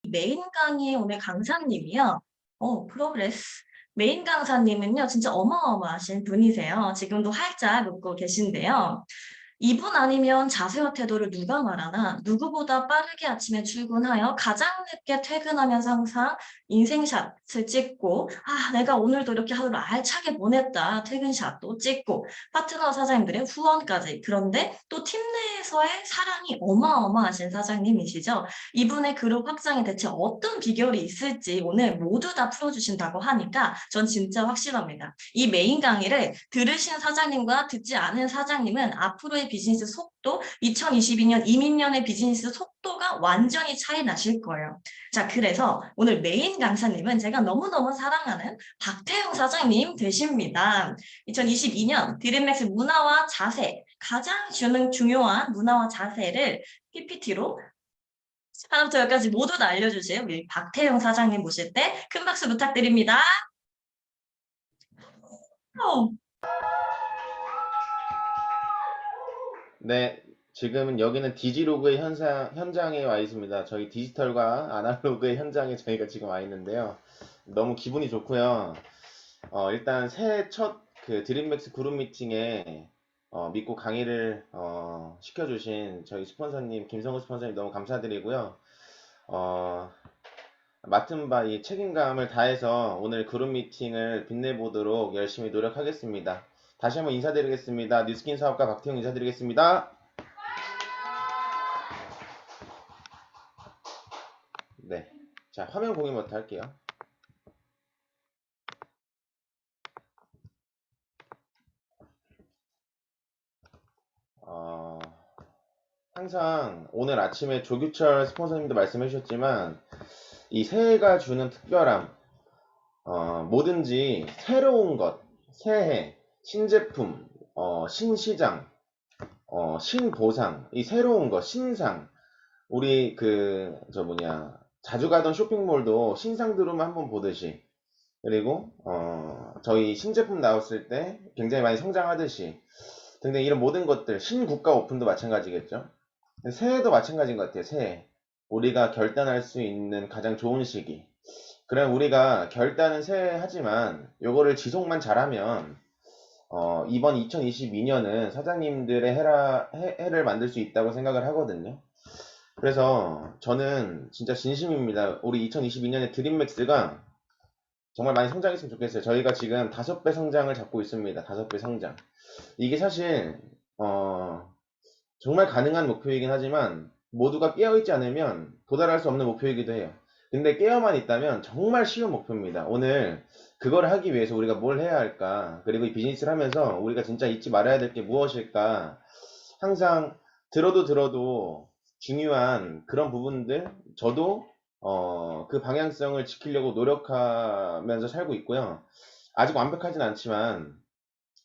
메인 강의 오늘 강사님이요. 프로그레스. 메인 강사님은요, 진짜 어마어마하신 분이세요. 지금도 활짝 웃고 계신데요. 이분 아니면 자세와 태도를 누가 말하나 누구보다 빠르게 아침에 출근하여 가장 늦게 퇴근하면서 항상 인생샷을 찍고 내가 오늘도 이렇게 하루를 알차게 보냈다 퇴근샷도 찍고 파트너 사장님들의 후원까지 그런데 또 팀 내에서의 사랑이 어마어마하신 사장님이시죠. 이분의 그룹 확장에 대체 어떤 비결이 있을지 오늘 모두 다 풀어주신다고 하니까 전 진짜 확실합니다. 이 메인 강의를 들으신 사장님과 듣지 않은 사장님은 앞으로의 비즈니스 속도, 2022년 이민년의 비즈니스 속도가 완전히 차이 나실 거예요. 자, 그래서 오늘 메인 강사님은 제가 너무너무 사랑하는 박태영 사장님 되십니다. 2022년 드림맥스 문화와 자세, 가장 중요한 문화와 자세를 PPT로 하나부터 열까지 모두 다 알려주세요. 우리 박태영 사장님 모실 때 큰 박수 부탁드립니다. 네, 지금은 여기는 디지로그의 현장에 와 있습니다. 저희 디지털과 아날로그의 현장에 저희가 지금 와 있는데요. 너무 기분이 좋고요. 일단 새해 첫 그 드림맥스 그룹 미팅에 믿고 강의를 시켜주신 저희 스폰서님, 김성우 스폰서님 너무 감사드리고요. 맡은 바 이 책임감을 다해서 오늘 그룹 미팅을 빛내보도록 열심히 노력하겠습니다. 다시 한번 인사드리겠습니다. 뉴스킨 사업가 박태용 인사드리겠습니다. 네. 자, 화면 공유부터 할게요. 항상 오늘 아침에 조규철 스폰서님도 말씀해 주셨지만, 이 새해가 주는 특별함, 뭐든지 새로운 것, 새해, 신제품, 신시장, 신보상, 이 새로운 것, 신상, 우리 자주 가던 쇼핑몰도 신상 들어오면 한번 보듯이, 그리고 저희 신제품 나왔을 때 굉장히 많이 성장하듯이 등등 이런 모든 것들, 신국가 오픈도 마찬가지겠죠. 새해도 마찬가지인 것 같아요. 새해 우리가 결단할 수 있는 가장 좋은 시기. 그럼 우리가 결단은 새해 하지만 요거를 지속만 잘하면 이번 2022년은 사장님들의 해를 만들 수 있다고 생각을 하거든요. 그래서 저는 진짜 진심입니다. 우리 2022년에 드림맥스가 정말 많이 성장했으면 좋겠어요. 저희가 지금 5배 성장을 잡고 있습니다. 5배 성장. 이게 사실 정말 가능한 목표이긴 하지만 모두가 깨어있지 않으면 도달할 수 없는 목표이기도 해요. 근데 깨어만 있다면 정말 쉬운 목표입니다. 오늘 그걸 하기 위해서 우리가 뭘 해야 할까? 그리고 이 비즈니스를 하면서 우리가 진짜 잊지 말아야 될 게 무엇일까? 항상 들어도 중요한 그런 부분들 저도 그 방향성을 지키려고 노력하면서 살고 있고요. 아직 완벽하진 않지만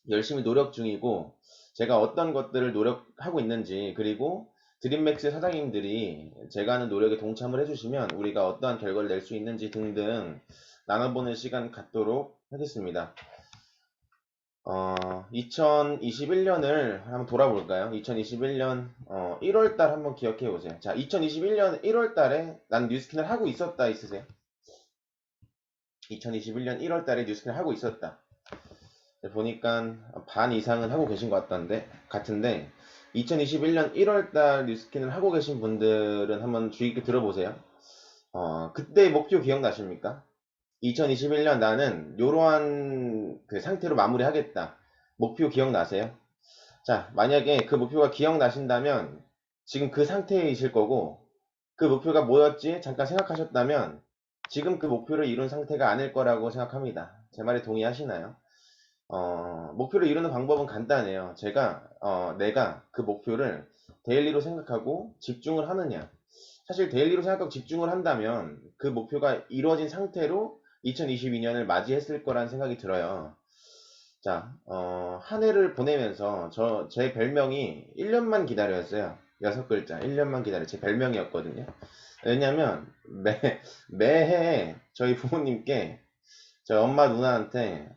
열심히 노력 중이고 제가 어떤 것들을 노력하고 있는지 그리고 드림맥스 사장님들이 제가 하는 노력에 동참을 해주시면 우리가 어떠한 결과를 낼 수 있는지 등등 나눠보는 시간 갖도록 하겠습니다. 2021년을 한번 돌아볼까요? 2021년 1월달 한번 기억해 보세요. 자, 2021년 1월달에 난 뉴스킨을 하고 있었다 있으세요? 2021년 1월달에 뉴스킨을 하고 있었다. 보니까 반 이상은 하고 계신 것 같은데 2021년 1월달 뉴스킨을 하고 계신 분들은 한번 주의 깊게 들어보세요. 그때 목표 기억나십니까? 2021년 나는 이러한 그 상태로 마무리하겠다. 목표 기억나세요? 자, 만약에 그 목표가 기억나신다면 지금 그 상태이실 거고 그 목표가 뭐였지? 잠깐 생각하셨다면 지금 그 목표를 이룬 상태가 아닐 거라고 생각합니다. 제 말에 동의하시나요? 목표를 이루는 방법은 간단해요. 내가 그 목표를 데일리로 생각하고 집중을 하느냐. 사실 데일리로 생각하고 집중을 한다면 그 목표가 이루어진 상태로 2022년을 맞이했을 거라는 생각이 들어요. 자, 한 해를 보내면서 제 별명이 1년만 기다렸어요. 6글자, 1년만 기다려. 제 별명이었거든요. 왜냐면 매해 저희 부모님께 저희 엄마 누나한테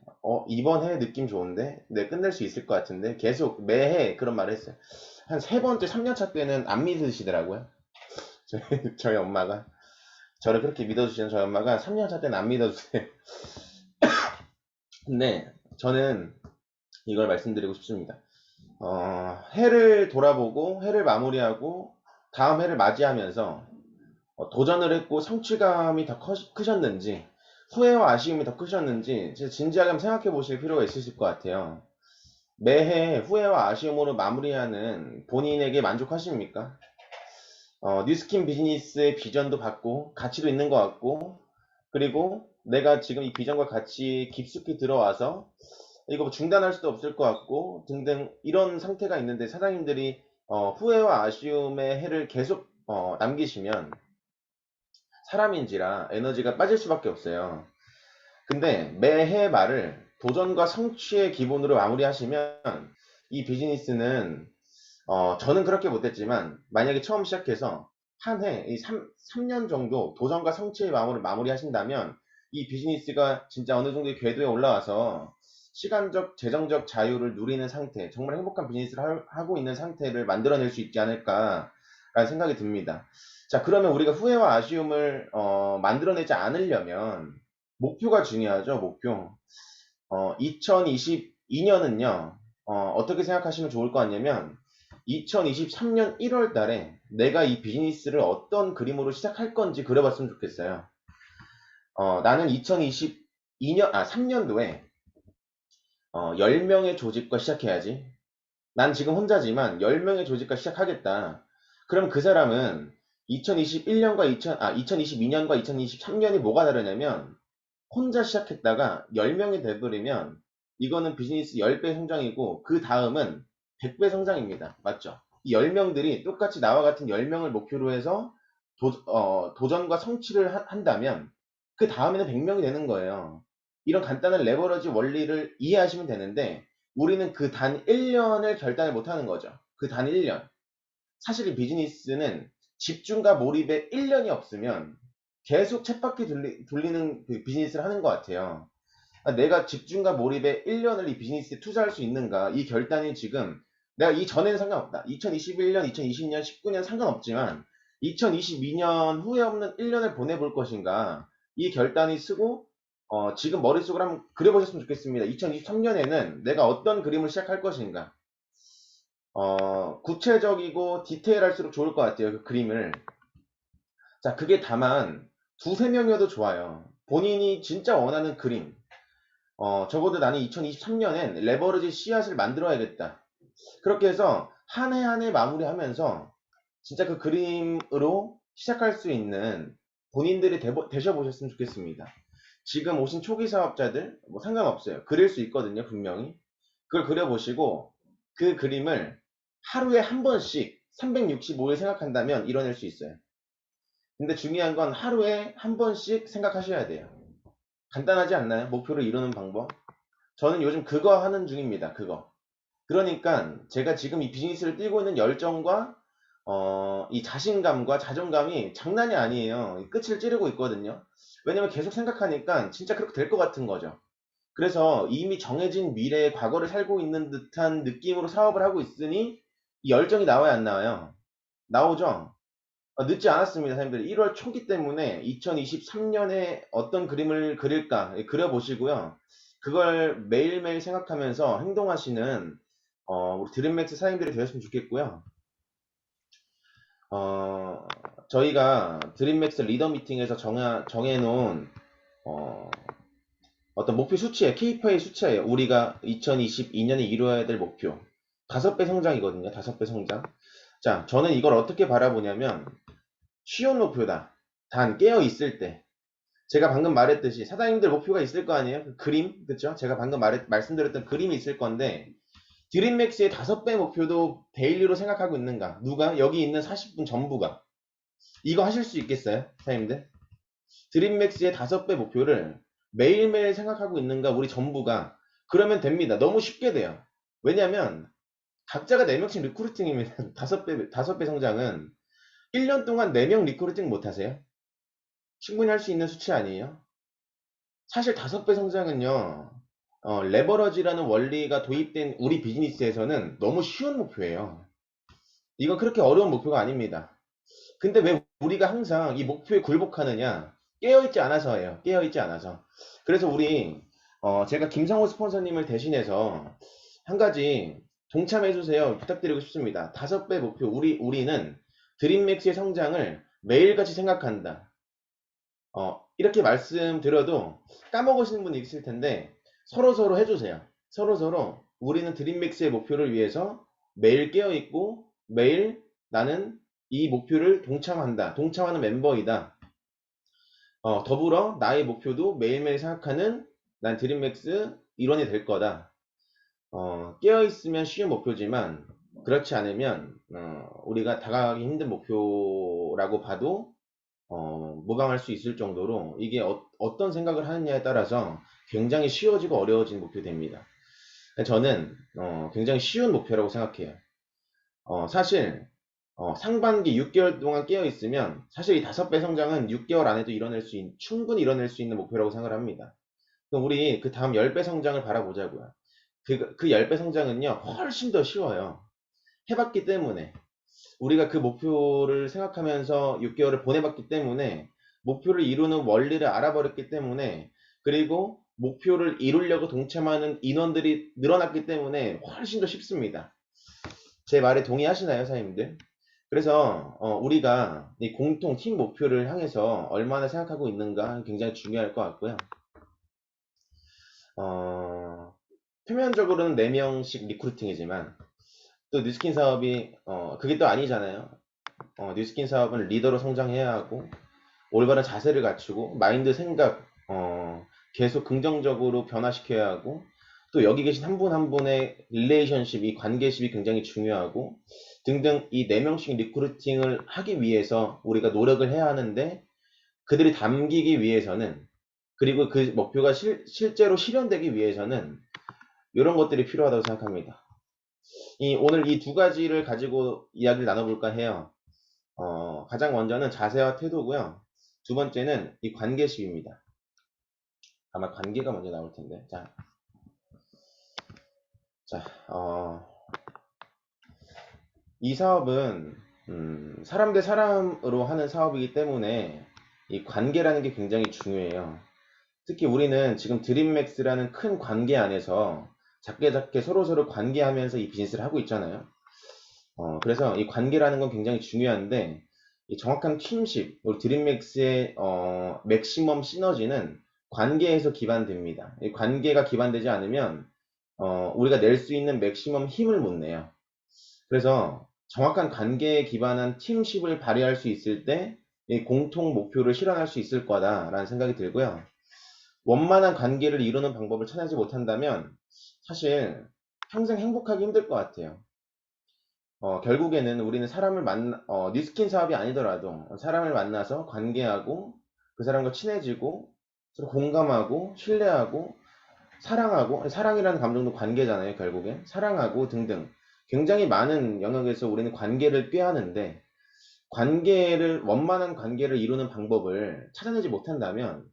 이번 해 느낌 좋은데? 네, 끝낼 수 있을 것 같은데? 계속 매해 그런 말을 했어요. 한 세 번째, 3년 차 때는 안 믿으시더라고요. 저희 엄마가. 저를 그렇게 믿어주시는 저희 엄마가 3년 차 때는 안 믿어주세요. 근데 저는 이걸 말씀드리고 싶습니다. 해를 돌아보고 해를 마무리하고 다음 해를 맞이하면서 도전을 했고 성취감이 더 크셨는지 후회와 아쉬움이 더 크셨는지 진짜 진지하게 한번 생각해 보실 필요가 있으실 것 같아요. 매해 후회와 아쉬움으로 마무리하는 본인에게 만족하십니까? 뉴스킨 비즈니스의 비전도 받고 가치도 있는 것 같고 그리고 내가 지금 이 비전과 같이 깊숙이 들어와서 이거 뭐 중단할 수도 없을 것 같고 등등 이런 상태가 있는데 사장님들이 후회와 아쉬움의 해를 계속 남기시면 사람인지라 에너지가 빠질 수밖에 없어요. 근데 매해 말을 도전과 성취의 기본으로 마무리하시면 이 비즈니스는 저는 그렇게 못했지만 만약에 처음 시작해서 한 해, 이 3년 정도 도전과 성취의 마음으로 마무리하신다면 이 비즈니스가 진짜 어느 정도의 궤도에 올라와서 시간적, 재정적 자유를 누리는 상태, 정말 행복한 비즈니스를 하고 있는 상태를 만들어낼 수 있지 않을까라는 생각이 듭니다. 자, 그러면 우리가 후회와 아쉬움을 만들어내지 않으려면 목표가 중요하죠, 목표. 2022년은요, 어떻게 생각하시면 좋을 것 같냐면, 2023년 1월 달에 내가 이 비즈니스를 어떤 그림으로 시작할 건지 그려봤으면 좋겠어요. 나는 3년도에 10명의 조직과 시작해야지. 난 지금 혼자지만 10명의 조직과 시작하겠다. 그럼 그 사람은 2022년과 2023년이 뭐가 다르냐면, 혼자 시작했다가 10명이 돼버리면 이거는 비즈니스 10배 성장이고 그 다음은 100배 성장입니다. 맞죠? 이 10명들이 똑같이 나와 같은 10명을 목표로 해서 도전과 성취를 한다면 그 다음에는 100명이 되는 거예요. 이런 간단한 레버러지 원리를 이해하시면 되는데 우리는 그 단 1년을 결단을 못하는 거죠. 그 단 1년. 사실 이 비즈니스는 집중과 몰입에 1년이 없으면 계속 쳇바퀴 돌리는 그 비즈니스를 하는 것 같아요. 내가 집중과 몰입에 1년을 이 비즈니스에 투자할 수 있는가? 이 결단이 지금 내가 이 전에는 상관없다. 2021년, 2020년, 19년 상관없지만 2022년 후에 없는 1년을 보내볼 것인가? 이 결단이 쓰고 지금 머릿속으로 한번 그려보셨으면 좋겠습니다. 2023년에는 내가 어떤 그림을 시작할 것인가? 구체적이고 디테일할수록 좋을 것 같아요. 그 그림을. 자, 그게 다만 두세 명이어도 좋아요. 본인이 진짜 원하는 그림. 적어도 나는 2023년엔 레버리지 씨앗을 만들어야겠다. 그렇게 해서 한 해 한 해 마무리하면서 진짜 그 그림으로 시작할 수 있는 본인들이 되셔보셨으면 좋겠습니다. 지금 오신 초기 사업자들 뭐 상관없어요. 그릴 수 있거든요, 분명히. 그걸 그려보시고 그 그림을 하루에 한 번씩 365일 생각한다면 이뤄낼 수 있어요. 근데 중요한 건 하루에 한 번씩 생각하셔야 돼요. 간단하지 않나요? 목표를 이루는 방법. 저는 요즘 그거 하는 중입니다. 그거. 그러니까 제가 지금 이 비즈니스를 뛰고 있는 열정과 이 자신감과 자존감이 장난이 아니에요. 끝을 찌르고 있거든요. 왜냐면 계속 생각하니까 진짜 그렇게 될 것 같은 거죠. 그래서 이미 정해진 미래의 과거를 살고 있는 듯한 느낌으로 사업을 하고 있으니 이 열정이 나와야 안 나와요? 나오죠? 늦지 않았습니다, 사람들. 1월 초기 때문에 2023년에 어떤 그림을 그릴까 그려보시고요. 그걸 매일매일 생각하면서 행동하시는 우리 드림맥스 사장님들이 되었으면 좋겠고요. 어, 저희가 드림맥스 리더 미팅에서 정해놓은 어, 어떤 목표 수치에 KPI 수치예요. 우리가 2022년에 이루어야 될 목표. 5배 성장이거든요. 5배 성장. 자, 저는 이걸 어떻게 바라보냐면 쉬운 목표다. 단 깨어 있을 때. 제가 방금 말했듯이 사장님들 목표가 있을 거 아니에요? 그 그림, 그쵸? 제가 방금 말씀드렸던 그림이 있을 건데 드림맥스의 5배 목표도 데일리로 생각하고 있는가? 누가? 여기 있는 40분 전부가. 이거 하실 수 있겠어요? 사장님들? 드림맥스의 5배 목표를 매일매일 생각하고 있는가? 우리 전부가. 그러면 됩니다. 너무 쉽게 돼요. 왜냐면 각자가 4명씩 리크루팅이면 5배 성장은 1년 동안 4명 리크루팅 못 하세요? 충분히 할 수 있는 수치 아니에요? 사실 5배 성장은요, 레버러지라는 원리가 도입된 우리 비즈니스에서는 너무 쉬운 목표예요. 이건 그렇게 어려운 목표가 아닙니다. 근데 왜 우리가 항상 이 목표에 굴복하느냐? 깨어있지 않아서예요. 깨어있지 않아서. 그래서 제가 김상호 스폰서님을 대신해서 한 가지 동참해주세요. 부탁드리고 싶습니다. 5배 목표. 우리는 드림맥스의 성장을 매일같이 생각한다. 이렇게 말씀드려도 까먹으시는 분이 있을 텐데 서로서로 해주세요. 서로서로 우리는 드림맥스의 목표를 위해서 매일 깨어있고 매일 나는 이 목표를 동참한다. 동참하는 멤버이다. 더불어 나의 목표도 매일매일 생각하는 난 드림맥스 일원이 될 거다. 깨어있으면 쉬운 목표지만 그렇지 않으면 우리가 다가가기 힘든 목표라고 봐도 모방할 수 있을 정도로 이게 어떤 생각을 하느냐에 따라서 굉장히 쉬워지고 어려워지는 목표 됩니다. 저는 굉장히 쉬운 목표라고 생각해요. 사실 상반기 6개월 동안 깨어 있으면 사실 이 5배 성장은 6개월 안에도 충분히 이뤄낼 수 있는 목표라고 생각을 합니다. 그럼 우리 그 다음 10배 성장을 바라보자고요. 그 10배 성장은요 훨씬 더 쉬워요. 해봤기 때문에 우리가 그 목표를 생각하면서 6개월을 보내봤기 때문에 목표를 이루는 원리를 알아버렸기 때문에 그리고 목표를 이루려고 동참하는 인원들이 늘어났기 때문에 훨씬 더 쉽습니다. 제 말에 동의하시나요, 사장님들? 그래서 우리가 이 공통 팀 목표를 향해서 얼마나 생각하고 있는가 굉장히 중요할 것 같고요. 표면적으로는 4명씩 리크루팅이지만 또 뉴스킨 사업이 그게 또 아니잖아요. 뉴스킨 사업은 리더로 성장해야 하고 올바른 자세를 갖추고 마인드 생각 계속 긍정적으로 변화시켜야 하고 또 여기 계신 한 분 한 분의 릴레이션십 이 관계십이 굉장히 중요하고 등등 이 4명씩 리크루팅을 하기 위해서 우리가 노력을 해야 하는데 그들이 담기기 위해서는 그리고 그 목표가 실제로 실현되기 위해서는 이런 것들이 필요하다고 생각합니다. 오늘 이 2가지를 가지고 이야기를 나눠볼까 해요. 가장 먼저는 자세와 태도고요. 두 번째는 이 관계식입니다. 아마 관계가 먼저 나올 텐데. 자, 이 사업은 사람 대 사람으로 하는 사업이기 때문에 이 관계라는 게 굉장히 중요해요. 특히 우리는 지금 드림맥스라는 큰 관계 안에서 작게 작게 서로서로 관계하면서 이 비즈니스를 하고 있잖아요. 그래서 이 관계라는 건 굉장히 중요한데 이 정확한 팀십, 우리 드림맥스의 맥시멈 시너지는 관계에서 기반됩니다. 이 관계가 기반되지 않으면 우리가 낼 수 있는 맥시멈 힘을 못 내요. 그래서 정확한 관계에 기반한 팀십을 발휘할 수 있을 때 이 공통 목표를 실현할 수 있을 거다라는 생각이 들고요. 원만한 관계를 이루는 방법을 찾아내지 못한다면 사실 평생 행복하기 힘들 것 같아요. 결국에는 우리는 뉴스킨 사업이 아니더라도 사람을 만나서 관계하고 그 사람과 친해지고 서로 공감하고 신뢰하고 사랑하고 사랑이라는 감정도 관계잖아요. 결국엔 사랑하고 등등 굉장히 많은 영역에서 우리는 관계를 꾀하는데 원만한 관계를 이루는 방법을 찾아내지 못한다면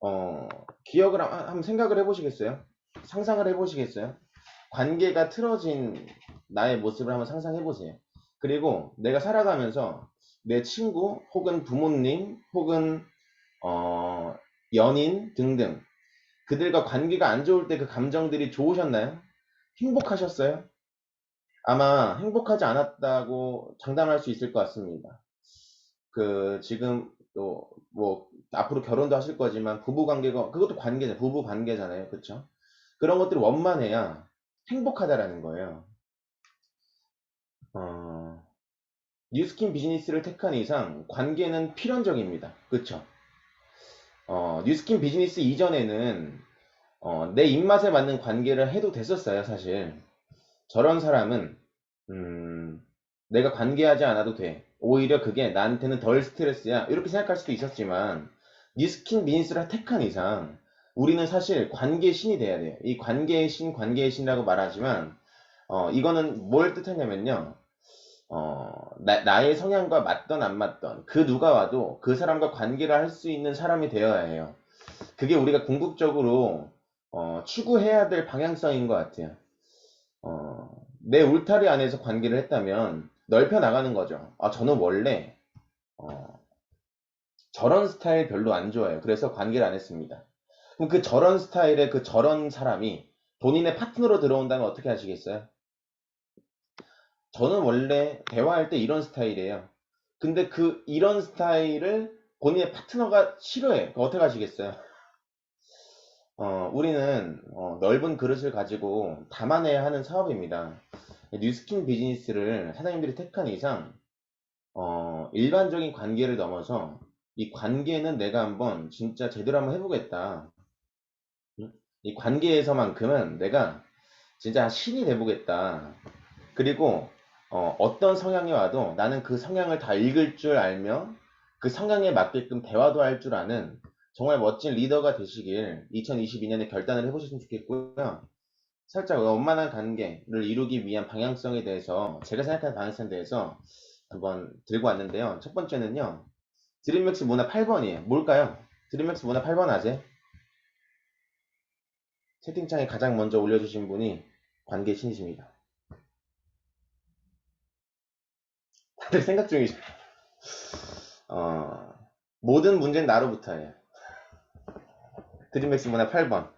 한번 생각을 해보시겠어요? 상상을 해보시겠어요? 관계가 틀어진 나의 모습을 한번 상상해 보세요. 그리고 내가 살아가면서 내 친구 혹은 부모님 혹은 어, 연인 등등 그들과 관계가 안 좋을 때 그 감정들이 좋으셨나요? 행복하셨어요? 아마 행복하지 않았다고 장담할 수 있을 것 같습니다. 지금 또 뭐 앞으로 결혼도 하실 거지만 부부 관계가 그것도 관계잖아요. 부부 관계잖아요. 그렇죠? 그런 것들이 원만해야 행복하다라는 거예요. 어, 뉴스킨 비즈니스를 택한 이상 관계는 필연적입니다. 그쵸? 뉴스킨 비즈니스 이전에는 내 입맛에 맞는 관계를 해도 됐었어요, 사실. 저런 사람은 내가 관계하지 않아도 돼. 오히려 그게 나한테는 덜 스트레스야. 이렇게 생각할 수도 있었지만 뉴스킨 비즈니스를 택한 이상 우리는 사실 관계의 신이 돼야 돼요. 이 관계의 신이라고 말하지만 이거는 뭘 뜻하냐면요. 나의 성향과 맞던 안 맞던 그 누가 와도 그 사람과 관계를 할 수 있는 사람이 되어야 해요. 그게 우리가 궁극적으로 추구해야 될 방향성인 것 같아요. 내 울타리 안에서 관계를 했다면 넓혀 나가는 거죠. 저는 원래 저런 스타일 별로 안 좋아해요. 그래서 관계를 안 했습니다. 그럼 그 저런 스타일의 그 저런 사람이 본인의 파트너로 들어온다면 어떻게 하시겠어요? 저는 원래 대화할 때 이런 스타일이에요. 근데 그 이런 스타일을 본인의 파트너가 싫어해. 그럼 어떻게 하시겠어요? 우리는 넓은 그릇을 가지고 담아내야 하는 사업입니다. 뉴스킨 비즈니스를 사장님들이 택한 이상 일반적인 관계를 넘어서 이 관계는 내가 한번 진짜 제대로 한번 해보겠다. 응? 이 관계에서만큼은 내가 진짜 신이 돼보겠다. 그리고 어떤 성향이 와도 나는 그 성향을 다 읽을 줄 알며 그 성향에 맞게끔 대화도 할 줄 아는 정말 멋진 리더가 되시길 2022년에 결단을 해보셨으면 좋겠고요. 살짝 원만한 관계를 이루기 위한 방향성에 대해서 제가 생각하는 방향성에 대해서 한번 들고 왔는데요. 첫 번째는요. 드림맥스 문화 8번이에요. 뭘까요? 드림맥스 문화 8번 아세요? 채팅창에 가장 먼저 올려주신 분이 관계 신이십니다. 다들 생각 중이죠. 어, 모든 문제는 나로부터예요. 드림맥스 문화 8번.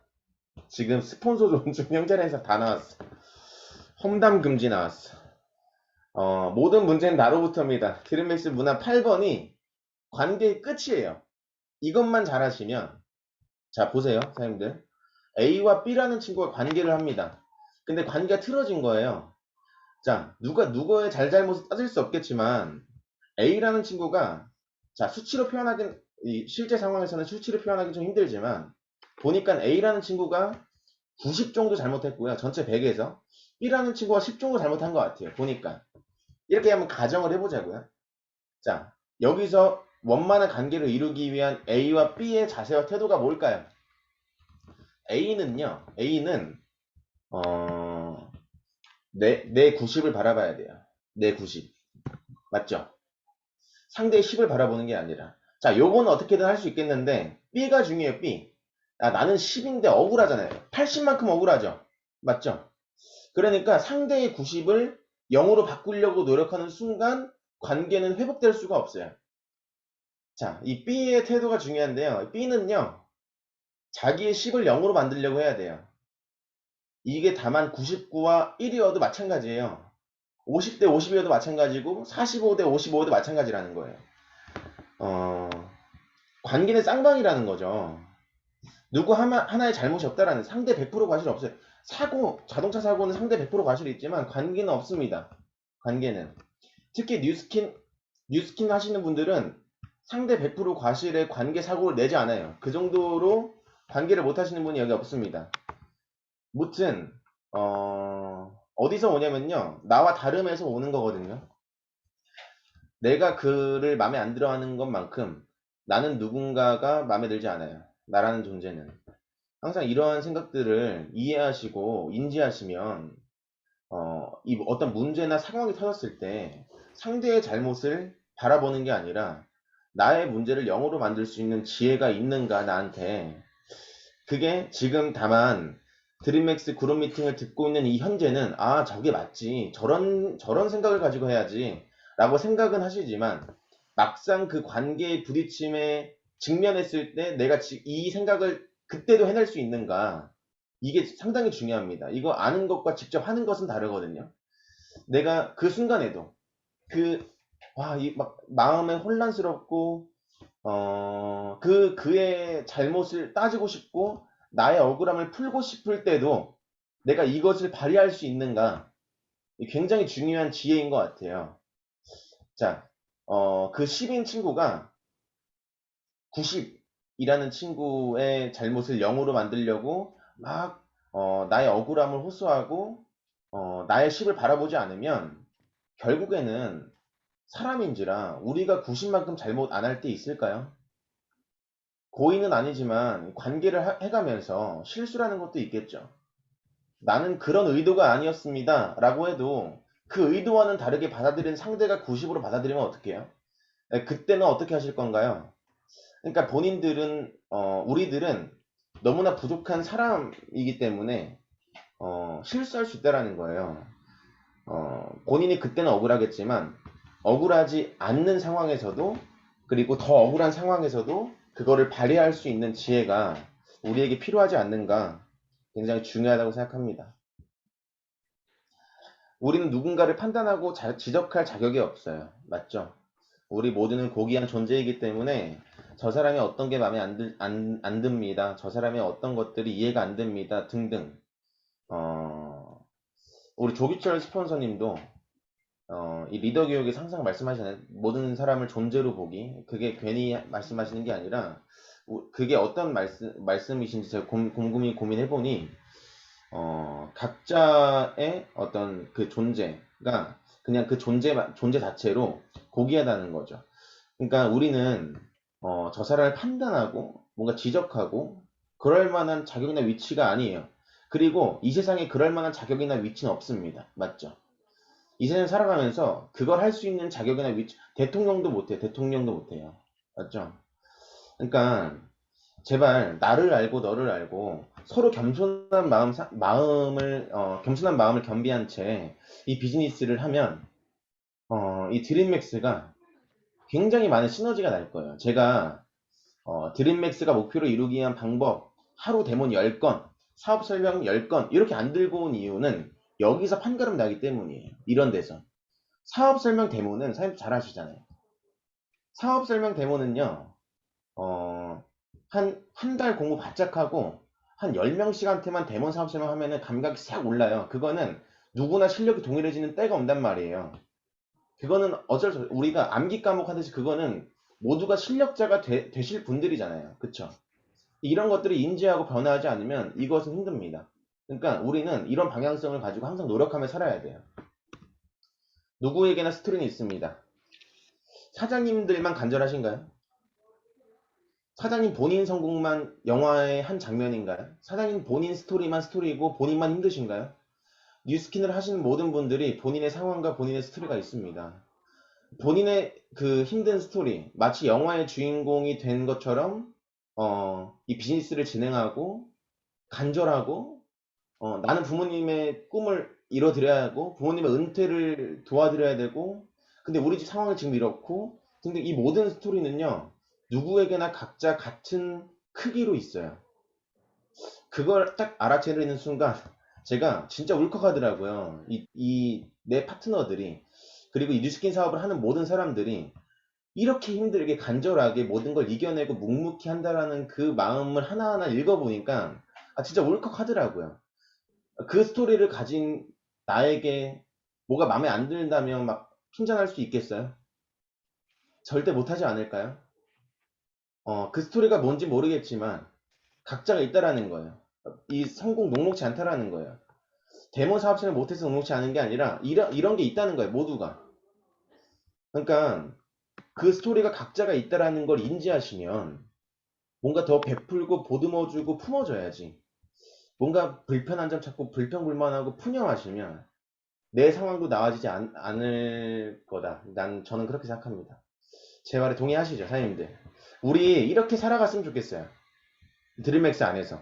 지금 스폰서 존중 형제라 해서 다 나왔어. 험담 금지 나왔어. 모든 문제는 나로부터입니다. 드림맥스 문화 8번이 관계의 끝이에요. 이것만 잘하시면, 자, 보세요, 사장님들. A와 B라는 친구가 관계를 합니다. 근데 관계가 틀어진 거예요. 자, 누가 누구의 잘잘못을 따질 수 없겠지만, A라는 친구가, 자, 수치로 표현하긴, 실제 상황에서는 수치로 표현하기 좀 힘들지만, 보니까 A라는 친구가 90 정도 잘못했고요. 전체 100에서. B라는 친구가 10 정도 잘못한 것 같아요. 보니까. 이렇게 한번 가정을 해보자고요. 자, 여기서 원만한 관계를 이루기 위한 A와 B의 자세와 태도가 뭘까요? A는, 내 90을 바라봐야 돼요. 내 90. 맞죠? 상대의 10을 바라보는 게 아니라. 자, 요거는 어떻게든 할 수 있겠는데, B가 중요해요, B. 나는 10인데 억울하잖아요. 80만큼 억울하죠? 맞죠? 그러니까 상대의 90을 0으로 바꾸려고 노력하는 순간 관계는 회복될 수가 없어요. 자, 이 B의 태도가 중요한데요. B는요, 자기의 10을 0으로 만들려고 해야 돼요. 이게 다만 99와 1이어도 마찬가지예요. 50대 50이어도 마찬가지고 45대 55도 마찬가지라는 거예요. 어, 관계는 쌍방이라는 거죠. 누구 하나의 잘못이 없다라는 상대 100% 과실 없어요. 자동차 사고는 상대 100% 과실이 있지만 관계는 없습니다. 관계는. 특히 뉴스킨 하시는 분들은 상대 100% 과실의 관계 사고를 내지 않아요. 그 정도로 관계를 못 하시는 분이 여기 없습니다. 무튼, 어디서 오냐면요. 나와 다름에서 오는 거거든요. 내가 그를 마음에 안 들어 하는 것만큼 나는 누군가가 마음에 들지 않아요. 나라는 존재는. 항상 이러한 생각들을 이해하시고 인지하시면 이 어떤 문제나 상황이 터졌을 때 상대의 잘못을 바라보는 게 아니라 나의 문제를 0으로 만들 수 있는 지혜가 있는가 나한테. 그게 지금 다만 드림맥스 그룹 미팅을 듣고 있는 이 현재는 저게 맞지, 저런 생각을 가지고 해야지 라고 생각은 하시지만 막상 그 관계의 부딪힘에 직면했을 때 내가 이 생각을 그때도 해낼 수 있는가, 이게 상당히 중요합니다. 이거 아는 것과 직접 하는 것은 다르거든요. 내가 그 순간에도 막 마음에 혼란스럽고 그의 잘못을 따지고 싶고 나의 억울함을 풀고 싶을 때도 내가 이것을 발휘할 수 있는가, 굉장히 중요한 지혜인 것 같아요. 자, 그 10인 친구가 90이라는 친구의 잘못을 0으로 만들려고 막 나의 억울함을 호소하고 나의 10을 바라보지 않으면 결국에는 사람인지라 우리가 90만큼 잘못 안 할 때 있을까요? 고의는 아니지만 관계를 해가면서 실수라는 것도 있겠죠. 나는 그런 의도가 아니었습니다 라고 해도 그 의도와는 다르게 받아들인 상대가 90으로 받아들이면 어떡해요? 그때는 어떻게 하실 건가요? 그러니까 우리들은 너무나 부족한 사람이기 때문에 실수할 수 있다라는 거예요. 본인이 그때는 억울하겠지만 억울하지 않는 상황에서도 그리고 더 억울한 상황에서도 그거를 발휘할 수 있는 지혜가 우리에게 필요하지 않는가 굉장히 중요하다고 생각합니다. 우리는 누군가를 판단하고 지적할 자격이 없어요. 맞죠? 우리 모두는 고귀한 존재이기 때문에 저 사람이 어떤 게 마음에 안 듭니다. 저 사람의 어떤 것들이 이해가 안 됩니다. 등등. 우리 조기철 스폰서님도 이 리더 교육에 항상 말씀하시는 모든 사람을 존재로 보기, 그게 괜히 말씀하시는 게 아니라 그게 어떤 말씀이신지 제가 곰곰이 고민해보니 각자의 어떤 그 존재가 그냥 그 존재 자체로 고귀하다는 거죠. 그러니까 우리는 저 사람을 판단하고 뭔가 지적하고 그럴 만한 자격이나 위치가 아니에요. 그리고 이 세상에 그럴 만한 자격이나 위치는 없습니다. 맞죠? 이 세상 살아가면서 그걸 할 수 있는 자격이나 위치, 대통령도 못해요. 대통령도 못해요. 맞죠? 그러니까 제발 나를 알고 너를 알고 서로 겸손한 겸손한 마음을 겸비한 채 이 비즈니스를 하면 이 드림맥스가 굉장히 많은 시너지가 날 거예요. 제가 드림맥스가 목표로 이루기 위한 방법, 하루 데몬 10건, 사업 설명 10건 이렇게 안 들고 온 이유는 여기서 판가름 나기 때문이에요. 이런 데서. 사업 설명 데모는 사장님 잘 아시잖아요. 사업 설명 데모는요, 한 달 공부 바짝 하고, 한 10명씩한테만 데모 사업 설명하면은 감각이 싹 올라요. 그거는 누구나 실력이 동일해지는 때가 온단 말이에요. 그거는 어쩔 수 없어요. 우리가 암기 과목 하듯이 그거는 모두가 실력자가 되실 분들이잖아요. 그쵸? 이런 것들이 인지하고 변화하지 않으면 이것은 힘듭니다. 그러니까 우리는 이런 방향성을 가지고 항상 노력하며 살아야 돼요. 누구에게나 스토리는 있습니다. 사장님들만 간절하신가요? 사장님 본인 성공만 영화의 한 장면인가요? 사장님 본인 스토리만 스토리고 본인만 힘드신가요? 뉴스킨을 하시는 모든 분들이 본인의 상황과 본인의 스토리가 있습니다. 본인의 그 힘든 스토리, 마치 영화의 주인공이 된 것처럼 이 비즈니스를 진행하고 간절하고 나는 부모님의 꿈을 이뤄드려야 하고 부모님의 은퇴를 도와드려야 되고 근데 우리 집 상황이 지금 이렇고 근데 이 모든 스토리는요 누구에게나 각자 같은 크기로 있어요. 그걸 딱 알아채는 순간 제가 진짜 울컥하더라고요. 내 파트너들이 그리고 이 뉴스킨 사업을 하는 모든 사람들이 이렇게 힘들게 간절하게 모든 걸 이겨내고 묵묵히 한다라는 그 마음을 하나하나 읽어보니까 진짜 울컥하더라고요. 그 스토리를 가진 나에게 뭐가 마음에 안 든다면 막 핀잔할 수 있겠어요? 절대 못하지 않을까요? 그 스토리가 뭔지 모르겠지만 각자가 있다라는 거예요. 이 성공 녹록지 않다라는 거예요. 데모 사업체를 못해서 녹록지 않은 게 아니라 이런 게 있다는 거예요. 모두가. 그러니까 그 스토리가 각자가 있다라는 걸 인지하시면 뭔가 더 베풀고 보듬어주고 품어줘야지. 뭔가 불편한 점 찾고 불평불만하고 푸념하시면 내 상황도 나아지지 않을 거다. 저는 그렇게 생각합니다. 제 말에 동의하시죠, 사장님들? 우리 이렇게 살아갔으면 좋겠어요. 드림맥스 안에서.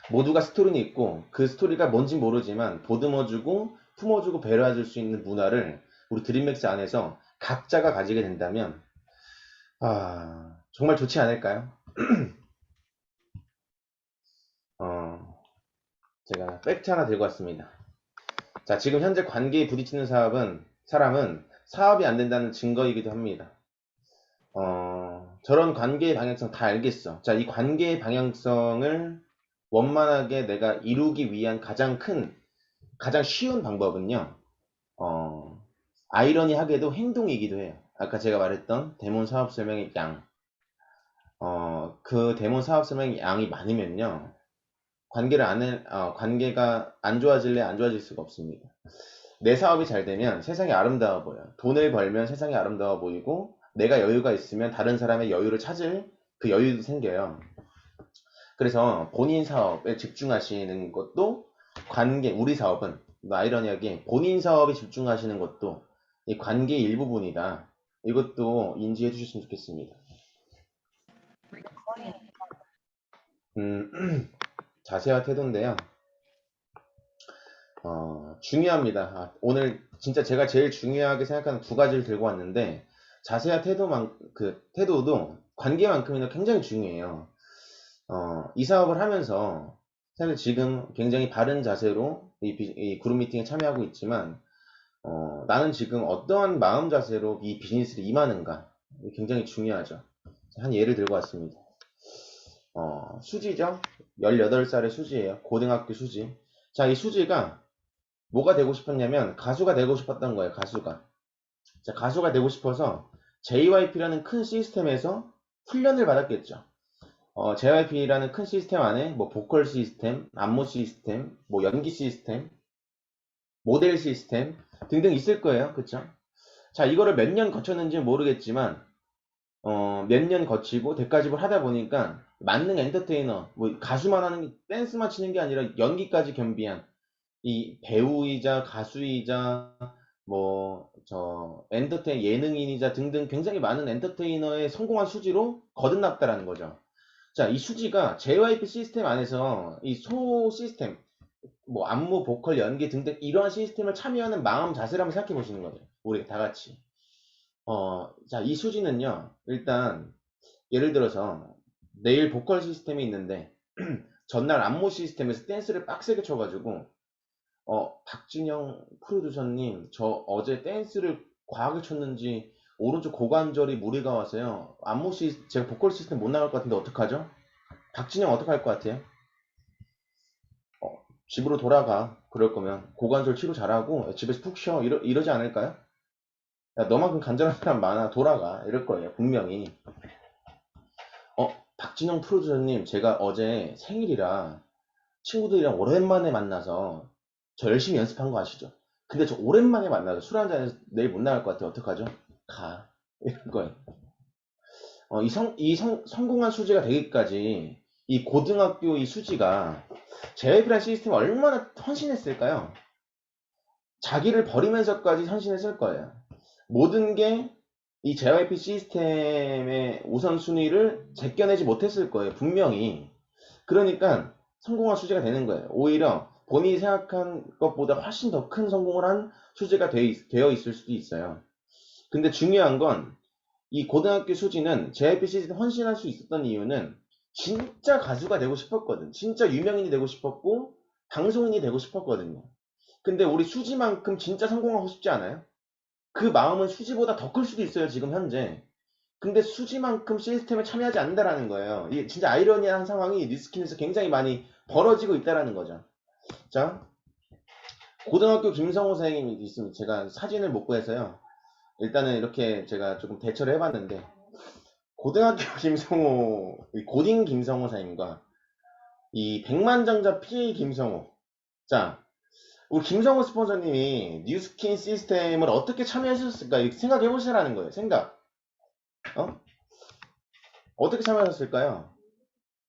모두가 스토리는 있고 그 스토리가 뭔지 모르지만 보듬어주고 품어주고 배려해줄 수 있는 문화를 우리 드림맥스 안에서 각자가 가지게 된다면 정말 좋지 않을까요? 제가 팩트 하나 들고 왔습니다. 자, 지금 현재 관계에 부딪히는 사람은 사업이 안 된다는 증거이기도 합니다. 저런 관계의 방향성 다 알겠어. 자, 이 관계의 방향성을 원만하게 내가 이루기 위한 가장 쉬운 방법은요, 아이러니하게도 행동이기도 해요. 아까 제가 말했던 데몬 사업 설명의 양. 그 데몬 사업 설명의 양이 많으면요, 관계가 안 좋아질래 안 좋아질 수가 없습니다. 내 사업이 잘 되면 세상이 아름다워 보여요. 돈을 벌면 세상이 아름다워 보이고, 내가 여유가 있으면 다른 사람의 여유를 찾을 그 여유도 생겨요. 그래서 본인 사업에 집중하시는 것도 우리 사업은 아이러니하게 본인 사업에 집중하시는 것도 이 관계의 일부분이다. 이것도 인지해 주셨으면 좋겠습니다. 자세와 태도인데요. 중요합니다. 오늘 진짜 제가 제일 중요하게 생각하는 두 가지를 들고 왔는데 자세와 태도도 관계만큼이나 굉장히 중요해요. 이 사업을 하면서 사실 지금 굉장히 바른 자세로 이 그룹 미팅에 참여하고 있지만, 나는 지금 어떠한 마음 자세로 이 비즈니스를 임하는가, 굉장히 중요하죠. 한 예를 들고 왔습니다. 수지죠? 18살의 수지예요. 고등학교 수지. 자, 이 수지가 뭐가 되고 싶었냐면 가수가 되고 싶었던 거예요. 가수가. 자, 가수가 되고 싶어서 JYP라는 큰 시스템에서 훈련을 받았겠죠. JYP라는 큰 시스템 안에 뭐 보컬 시스템, 안무 시스템, 뭐 연기 시스템, 모델 시스템 등등 있을 거예요. 그쵸? 자, 이거를 몇 년 거쳤는지 모르겠지만 몇 년 거치고 대가집을 하다 보니까 만능 엔터테이너, 뭐 가수만 하는, 댄스만 치는 게 아니라 연기까지 겸비한 이 배우이자 가수이자 뭐 예능인이자 등등 굉장히 많은 엔터테이너의 성공한 수지로 거듭났다라는 거죠. 자, 이 수지가 JYP 시스템 안에서 이 소 시스템, 뭐 안무, 보컬, 연기 등등 이러한 시스템을 참여하는 마음 자세를 한번 생각해 보시는 거죠. 우리 다 같이. 자, 이 수지는요, 일단 예를 들어서 내일 보컬 시스템이 있는데 전날 안무 시스템에서 댄스를 빡세게 쳐가지고 박진영 프로듀서님, 저 어제 댄스를 과하게 쳤는지 오른쪽 고관절이 무리가 와서요. 제가 보컬 시스템 못 나갈 것 같은데 어떡하죠? 박진영 어떡할 것 같아요? 집으로 돌아가. 그럴 거면 고관절 치료 잘하고 집에서 푹 쉬어. 이러지 않을까요? 야, 너만큼 간절한 사람 많아. 돌아가. 이럴 거예요. 분명히. 박진영 프로듀서님, 제가 어제 생일이라 친구들이랑 오랜만에 만나서 저 열심히 연습한 거 아시죠? 근데 저 오랜만에 만나서 술 한잔해서 내일 못 나갈 것 같아. 어떡하죠? 가. 이럴 거예요. 성공한 수지가 되기까지 이 고등학교 이 수지가 JYP라는 시스템에 얼마나 헌신했을까요? 자기를 버리면서까지 헌신했을 거예요. 모든 게 이 JYP 시스템의 우선순위를 제껴내지 못했을 거예요. 분명히. 그러니까 성공한 수지가 되는 거예요. 오히려 본인이 생각한 것보다 훨씬 더 큰 성공을 한 수지가 되어 있을 수도 있어요. 근데 중요한 건 이 고등학교 수지는 JYP 시즌 헌신할 수 있었던 이유는 진짜 가수가 되고 싶었거든. 진짜 유명인이 되고 싶었고 방송인이 되고 싶었거든요. 근데 우리 수지만큼 진짜 성공하고 싶지 않아요? 그 마음은 수지보다 더 클 수도 있어요, 지금 현재. 근데 수지만큼 시스템에 참여하지 않는다라는 거예요. 이게 진짜 아이러니한 상황이 뉴스킨에서 굉장히 많이 벌어지고 있다라는 거죠. 자, 고등학교 김성호 선생님이 있으면 제가 사진을 못 구해서요. 일단은 이렇게 제가 조금 대처를 해봤는데, 고등학교 김성호, 이 고딩 김성호 사님과 이 백만장자 P 김성호. 자, 우리 김성호 스폰서님이 뉴스킨 시스템을 어떻게 참여하셨을까? 이렇게 생각해 보시라는 거예요. 생각. 어? 어떻게 참여하셨을까요?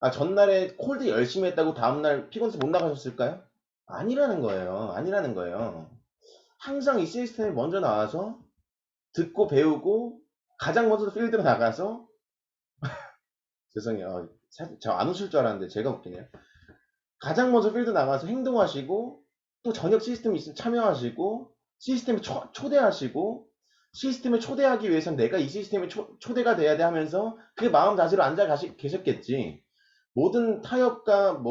아, 전날에 콜드 열심히 했다고 다음날 피곤해서 못 나가셨을까요? 아니라는 거예요. 아니라는 거예요. 항상 이 시스템에 먼저 나와서 듣고 배우고 가장 먼저 필드로 나가서 죄송해요. 저 안 웃을 줄 알았는데 제가 웃기네요. 가장 먼저 필드 나가서 행동하시고 또 저녁 시스템 있으면 참여하시고 시스템에 초대하시고 시스템에 초대하기 위해서는 내가 이 시스템에 초대가 돼야 돼 하면서 그 마음 자세로 앉아 계셨겠지. 모든 타협과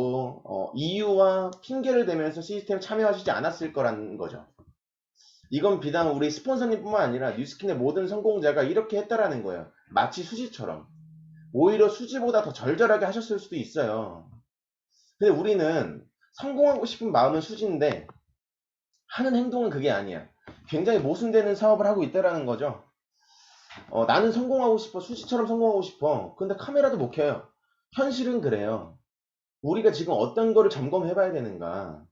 이유와 핑계를 대면서 시스템에 참여하시지 않았을 거라는 거죠. 이건 비단 우리 스폰서님뿐만 아니라 뉴스킨의 모든 성공자가 이렇게 했다라는 거예요. 마치 수지처럼. 오히려 수지보다 더 절절하게 하셨을 수도 있어요. 근데 우리는 성공하고 싶은 마음은 수지인데 하는 행동은 그게 아니야. 굉장히 모순되는 사업을 하고 있다라는 거죠. 나는 성공하고 싶어. 수지처럼 성공하고 싶어. 근데 카메라도 못 켜요. 현실은 그래요. 우리가 지금 어떤 거를 점검해 봐야 되는가.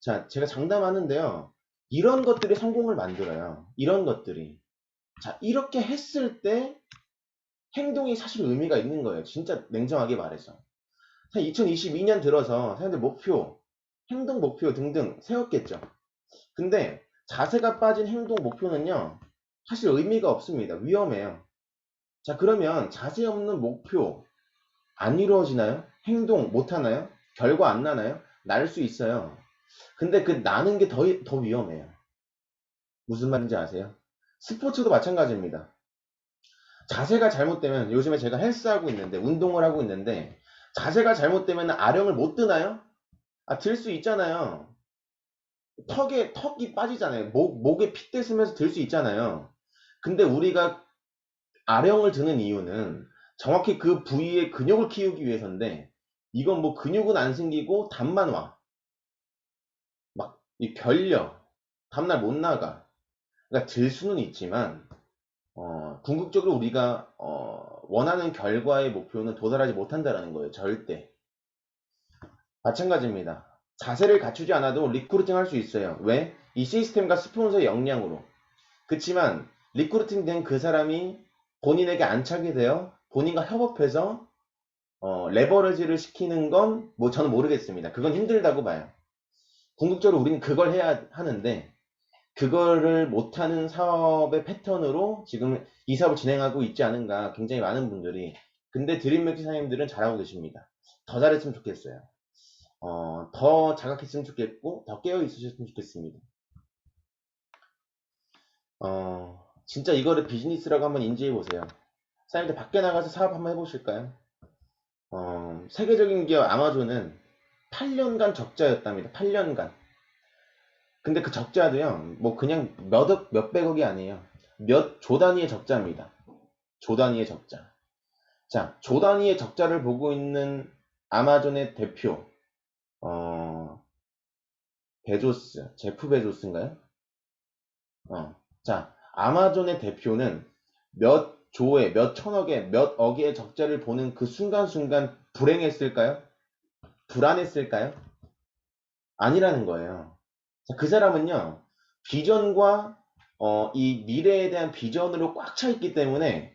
자, 제가 장담하는데요. 이런 것들이 성공을 만들어요. 이런 것들이. 자, 이렇게 했을 때 행동이 사실 의미가 있는 거예요. 진짜 냉정하게 말해서. 2022년 들어서 사람들 목표, 행동 목표 등등 세웠겠죠. 근데 자세가 빠진 행동 목표는요, 사실 의미가 없습니다. 위험해요. 자, 그러면 자세 없는 목표 안 이루어지나요? 행동 못 하나요? 결과 안 나나요? 날 수 있어요. 근데 그 나는 게 더 위험해요. 무슨 말인지 아세요? 스포츠도 마찬가지입니다. 자세가 잘못되면, 요즘에 제가 헬스하고 있는데, 운동을 하고 있는데, 자세가 잘못되면 아령을 못 드나요? 아, 들 수 있잖아요. 턱이 빠지잖아요. 목에 핏대 쓰면서 들 수 있잖아요. 근데 우리가 아령을 드는 이유는 정확히 그 부위의 근육을 키우기 위해서인데, 이건 뭐 근육은 안 생기고 담만 와. 막, 이 결려. 다음날 못 나가. 그러니까 들 수는 있지만, 궁극적으로 우리가, 원하는 결과의 목표는 도달하지 못한다라는 거예요. 절대. 마찬가지입니다. 자세를 갖추지 않아도 리크루팅 할 수 있어요. 왜? 이 시스템과 스폰서의 역량으로. 그치만 리크루팅 된 그 사람이 본인에게 안착이 되어 본인과 협업해서 레버리지를 시키는 건 뭐 저는 모르겠습니다. 그건 힘들다고 봐요. 궁극적으로 우리는 그걸 해야 하는데 그거를 못하는 사업의 패턴으로 지금 이 사업을 진행하고 있지 않은가 굉장히 많은 분들이. 근데 드림맥 사장님들은 잘하고 계십니다. 더 잘했으면 좋겠어요. 더 자각했으면 좋겠고 더 깨어 있으셨으면 좋겠습니다. 진짜 이거를 비즈니스라고 한번 인지해 보세요. 사장님들 밖에 나가서 사업 한번 해보실까요? 세계적인 기업 아마존은 8년간 적자였답니다. 8년간. 근데 그 적자도요, 뭐 그냥 몇백억이 아니에요. 몇 조 단위의 적자입니다. 조 단위의 적자. 자, 조 단위의 적자를 보고 있는 아마존의 대표, 어, 베조스, 제프 베조스인가요? 자, 아마존의 대표는 몇 조의, 몇 천억의, 몇 억의 적자를 보는 그 순간순간 불행했을까요? 불안했을까요? 아니라는 거예요. 자, 그 사람은요, 비전과 이 미래에 대한 비전으로 꽉 차 있기 때문에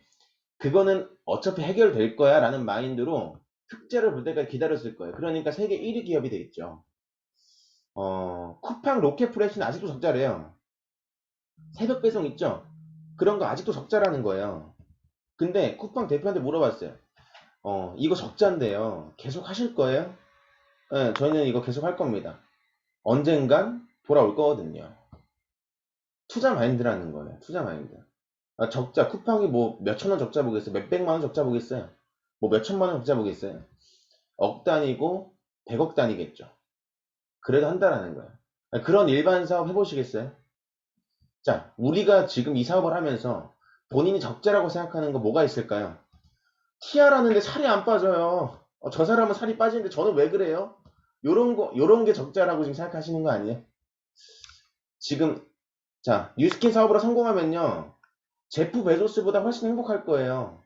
그거는 어차피 해결될 거야 라는 마인드로 흑자를 볼 때까지 기다렸을 거예요. 그러니까 세계 1위 기업이 되겠죠. 쿠팡 로켓프레시는 아직도 적자래요. 새벽 배송 있죠? 그런 거 아직도 적자라는 거예요. 근데 쿠팡 대표한테 물어봤어요. 이거 적자인데요. 계속 하실 거예요? 네, 저희는 이거 계속 할 겁니다. 언젠간 돌아올 거거든요. 투자 마인드라는 거예요. 투자 마인드. 아, 적자, 쿠팡이 뭐 몇천 원 적자 보겠어요? 몇백만 원 적자 보겠어요? 뭐 몇천만 원 적자 보겠어요? 억 단위고 백억 단위겠죠. 그래도 한다라는 거예요. 아, 그런 일반 사업 해보시겠어요? 자, 우리가 지금 이 사업을 하면서 본인이 적자라고 생각하는 거 뭐가 있을까요? 티아라는데 살이 안 빠져요. 저 사람은 살이 빠지는데 저는 왜 그래요? 요런 게 적자라고 지금 생각하시는 거 아니에요? 지금, 자, 뉴스킨 사업으로 성공하면요. 제프 베조스보다 훨씬 행복할 거예요.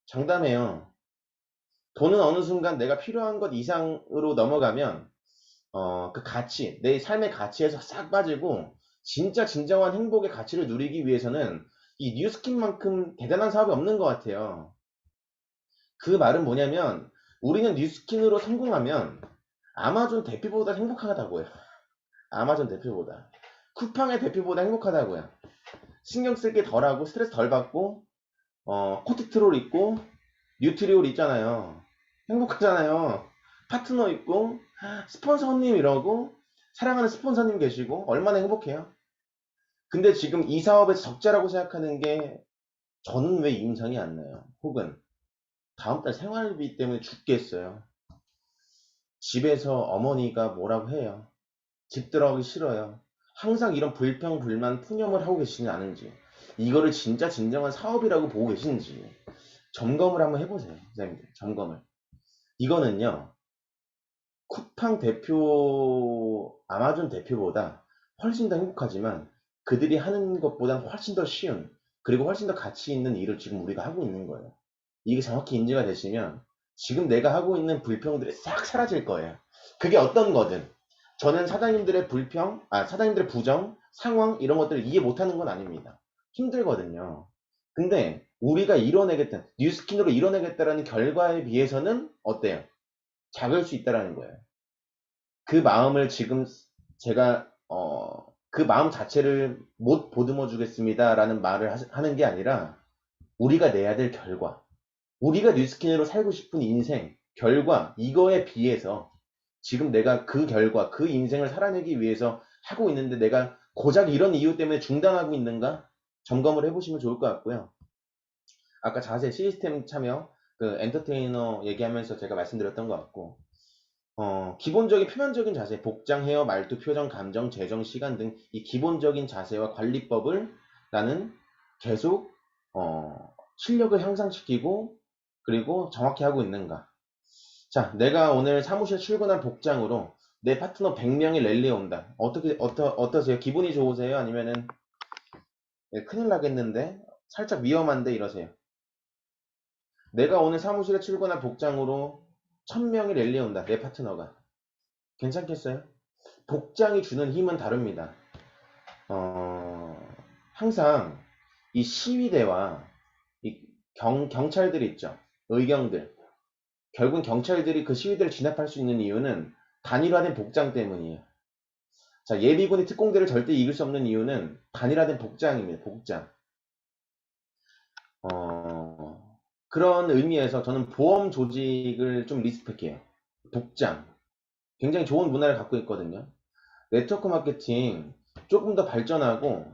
장담해요. 돈은 어느 순간 내가 필요한 것 이상으로 넘어가면, 그 가치, 내 삶의 가치에서 싹 빠지고, 진짜 진정한 행복의 가치를 누리기 위해서는 이 뉴스킨만큼 대단한 사업이 없는 것 같아요. 그 말은 뭐냐면, 우리는 뉴스킨으로 성공하면 아마존 대표보다 행복하다고요. 아마존 대표보다. 쿠팡의 대표보다 행복하다고요. 신경 쓸 게 덜하고 스트레스 덜 받고 코트트롤 있고 뉴트리올 있잖아요. 행복하잖아요. 파트너 있고 스폰서님 이러고 사랑하는 스폰서님 계시고 얼마나 행복해요. 근데 지금 이 사업에서 적자라고 생각하는 게 저는 왜 임상이 안 나요. 혹은 다음 달 생활비 때문에 죽겠어요. 집에서 어머니가 뭐라고 해요. 집 들어가기 싫어요. 항상 이런 불평, 불만, 푸념을 하고 계시지 않은지, 이거를 진짜 진정한 사업이라고 보고 계신지 점검을 한번 해보세요. 선생님들, 점검을. 이거는요, 쿠팡 대표, 아마존 대표보다 훨씬 더 행복하지만 그들이 하는 것보다 훨씬 더 쉬운, 그리고 훨씬 더 가치 있는 일을 지금 우리가 하고 있는 거예요. 이게 정확히 인지가 되시면 지금 내가 하고 있는 불평들이 싹 사라질 거예요. 그게 어떤 거든. 저는 사장님들의 불평, 사장님들의 부정, 상황 이런 것들을 이해 못하는 건 아닙니다. 힘들거든요. 근데 우리가 이뤄내겠다, 뉴스킨으로 이뤄내겠다라는 결과에 비해서는 어때요? 작을 수 있다라는 거예요. 그 마음을 지금 제가 그 마음 자체를 못 보듬어 주겠습니다라는 말을 하는 게 아니라 우리가 내야 될 결과, 우리가 뉴스킨으로 살고 싶은 인생, 결과, 이거에 비해서 지금 내가 그 결과, 그 인생을 살아내기 위해서 하고 있는데 내가 고작 이런 이유 때문에 중단하고 있는가? 점검을 해보시면 좋을 것 같고요. 아까 자세 시스템 참여 그 엔터테이너 얘기하면서 제가 말씀드렸던 것 같고 기본적인 표면적인 자세, 복장, 헤어, 말투, 표정, 감정, 재정, 시간 등 이 기본적인 자세와 관리법을 나는 계속 실력을 향상시키고 그리고 정확히 하고 있는가. 자, 내가 오늘 사무실 출근한 복장으로 내 파트너 100명이 랠리에 온다. 어떠세요? 기분이 좋으세요? 아니면은 큰일 나겠는데? 살짝 위험한데 이러세요. 내가 오늘 사무실에 출근한 복장으로 1000명이 랠리에 온다. 내 파트너가. 괜찮겠어요? 복장이 주는 힘은 다릅니다. 어, 항상 이 시위대와 이 경찰들이 있죠. 의경들. 결국은 경찰들이 그 시위대를 진압할 수 있는 이유는 단일화된 복장 때문이에요. 자, 예비군이 특공대를 절대 이길 수 없는 이유는 단일화된 복장입니다. 복장. 그런 의미에서 저는 보험 조직을 좀 리스펙해요. 복장. 굉장히 좋은 문화를 갖고 있거든요. 네트워크 마케팅 조금 더 발전하고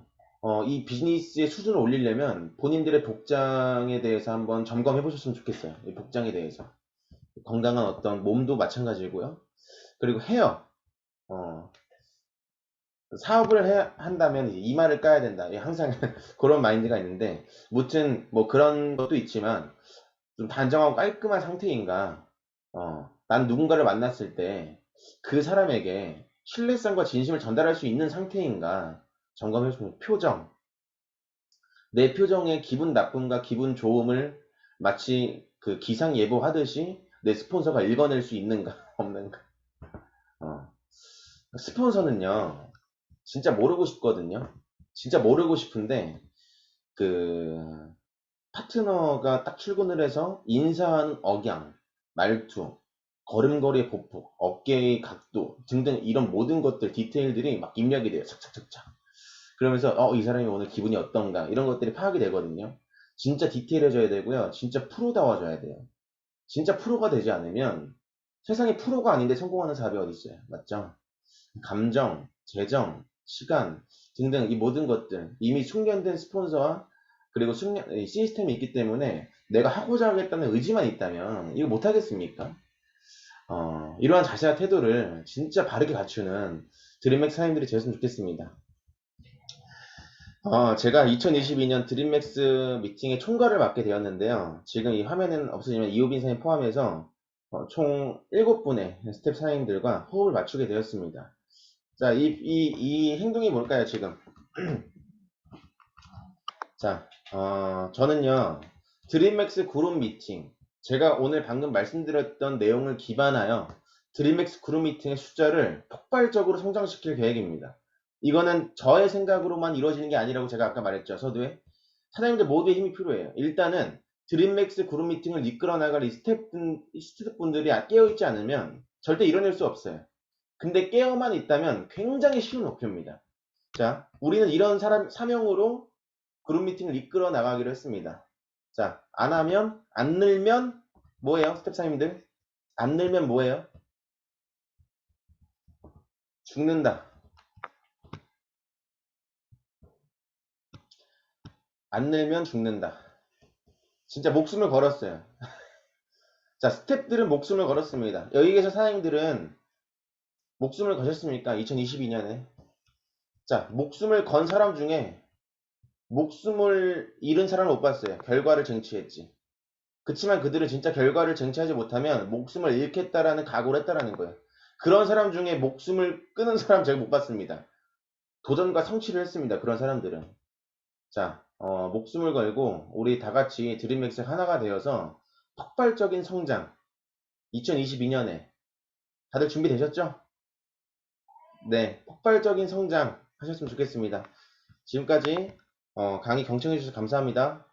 이 비즈니스의 수준을 올리려면 본인들의 복장에 대해서 한번 점검해 보셨으면 좋겠어요. 이 복장에 대해서. 건강한 어떤 몸도 마찬가지고요. 그리고 헤어. 어, 사업을 한다면 이제 이마를 까야 된다. 항상 그런 마인드가 있는데, 무튼 뭐 그런 것도 있지만 좀 단정하고 깔끔한 상태인가. 난 누군가를 만났을 때 그 사람에게 신뢰성과 진심을 전달할 수 있는 상태인가 점검해주면 표정. 내 표정의 기분 나쁨과 기분 좋음을 마치 그 기상 예보하듯이 내 스폰서가 읽어낼 수 있는가 없는가. 어. 스폰서는요, 진짜 모르고 싶거든요. 진짜 모르고 싶은데 그 파트너가 딱 출근을 해서 인사하는 억양, 말투, 걸음걸이의 보폭, 어깨의 각도 등등 이런 모든 것들, 디테일들이 막 입력이 돼요. 착착착착. 그러면서 이 사람이 오늘 기분이 어떤가 이런 것들이 파악이 되거든요. 진짜 디테일해져야 되고요. 진짜 프로다워져야 돼요. 진짜 프로가 되지 않으면 세상에 프로가 아닌데 성공하는 사업이 어디 있어요. 맞죠? 감정, 재정, 시간 등등 이 모든 것들 이미 숙련된 스폰서와 그리고 이 시스템이 있기 때문에 내가 하고자 하겠다는 의지만 있다면 이거 못하겠습니까? 이러한 자세와 태도를 진짜 바르게 갖추는 드림맥 사장님들이 되었으면 좋겠습니다. 제가 2022년 드림맥스 미팅의 총괄을 맡게 되었는데요. 지금 이 화면은 없으지만 이호빈 사장님 포함해서 총 7분의 스텝 사장님들과 호흡을 맞추게 되었습니다. 자, 이 행동이 뭘까요, 지금? 자, 저는요, 드림맥스 그룹 미팅, 제가 오늘 방금 말씀드렸던 내용을 기반하여 드림맥스 그룹 미팅의 숫자를 폭발적으로 성장시킬 계획입니다. 이거는 저의 생각으로만 이루어지는 게 아니라고 제가 아까 말했죠, 서두에. 사장님들 모두의 힘이 필요해요. 일단은 드림맥스 그룹 미팅을 이끌어 나갈 이 스태프분들이 깨어있지 않으면 절대 이뤄낼 수 없어요. 근데 깨어만 있다면 굉장히 쉬운 목표입니다. 자, 우리는 이런 사명으로 그룹 미팅을 이끌어 나가기로 했습니다. 자, 안 늘면 뭐예요? 스텝사님들? 안 늘면 뭐예요? 죽는다. 안 늘면 죽는다. 진짜 목숨을 걸었어요. 자, 스텝들은 목숨을 걸었습니다. 여기 계신 사장님들은 목숨을 거셨습니까? 2022년에. 자, 목숨을 건 사람 중에 목숨을 잃은 사람을 못 봤어요. 결과를 쟁취했지. 그치만 그들은 진짜 결과를 쟁취하지 못하면 목숨을 잃겠다라는 각오를 했다라는 거예요. 그런 사람 중에 목숨을 끊은 사람 제가 못 봤습니다. 도전과 성취를 했습니다. 그런 사람들은. 자, 목숨을 걸고 우리 다 같이 드림맥스 하나가 되어서 폭발적인 성장 2022년에 다들 준비되셨죠? 네, 폭발적인 성장 하셨으면 좋겠습니다. 지금까지 강의 경청해 주셔서 감사합니다.